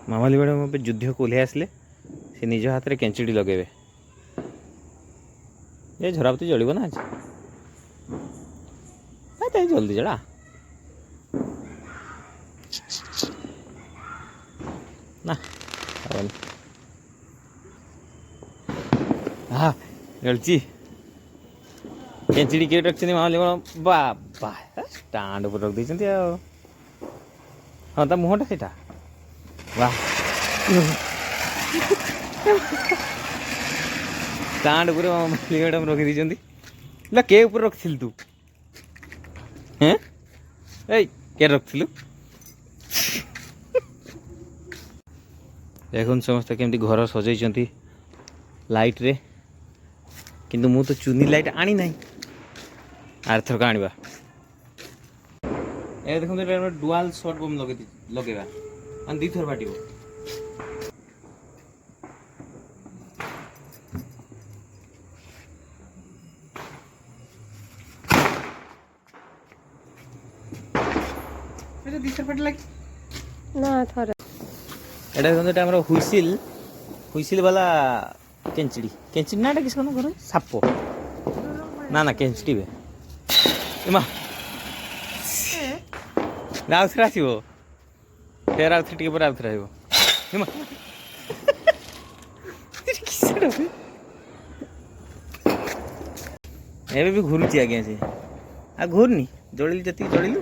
Mamali madam ଏବେ ଯୁଦ୍ଧକୁ ଓହ୍ଲାଇ ଆସିଲେ। ସେ ନିଜ ହାତରେ କେଞ୍ଚୁଡ଼ି ଲଗେଇବେ। ଏ ଝରାବତୀ ଜଳିବ ନା ଆଜି ଜଲ୍ଦି ଜଳା। ନା ହଁ ଜଳୁଛି। କେଞ୍ଚିଡ଼ି କିଏ ରଖିଛନ୍ତି ମାମାଲି ମ୍ୟାଡ଼ାମ୍? ବାବା ଷ୍ଟାଣ୍ଡ ଉପରେ ରଖିଦେଇଛନ୍ତି ଆଉ। ହଁ ତା ମୁହଁଟା ସେଇଟା ବା ଷ୍ଟାଣ୍ଡ ଉପରେ ମାମାଲି ମ୍ୟାଡ଼ାମ୍ ରଖିଦେଇଛନ୍ତି। ନା କେ ଉପରେ ରଖିଥିଲୁ ତୁ? ହେଁ ଏଇ କେ ରଖିଥିଲୁ? ଦେଖନ୍ତୁ ସମସ୍ତେ କେମିତି ଘର ସଜେଇଛନ୍ତି ଲାଇଟ୍ରେ। କିନ୍ତୁ ମୁଁ ତ ଚୁନି ଲାଇଟ୍ ଆଣି ନାହିଁ। ଆରଥରକ ଆଣିବା। ଏ ଦେଖନ୍ତୁ ଏଇଟା ଗୋଟେ ଡୁଆଲ୍ ସଟ୍ ବମ୍ ଲଗେଇବା ମାନେ ଦୁଇଥର ଫାଟିବ। ଏଇଟା ଦୁଇଥର ଫାଟିଲା କି? ନା ଥରେ। ଏଇଟା ଦେଖନ୍ତୁ ଏଇଟା ଆମର ହୁଇସିଲ୍ ବାଲା କେଞ୍ଚିଡ଼ି। କେଞ୍ଚିଡ଼ି ନା ଏଇଟା କିଛି କଣ ଘରେ ସାପ? ନା ନା କେଞ୍ଚିଡ଼ି ବେ ମା ଆଉଥରେ ଆସିବ। ଫେର ଆଉଥରେ ଟିକେ ପରେ ଆଉଥରେ ଆସିବ। ଏବେ ବି ଘୁରୁଛି ଆଜ୍ଞା ସେ। ଆଉ ଘୁରୁନି ଜଳିଲୁ ଯେତିକି ଜଳିଲୁ।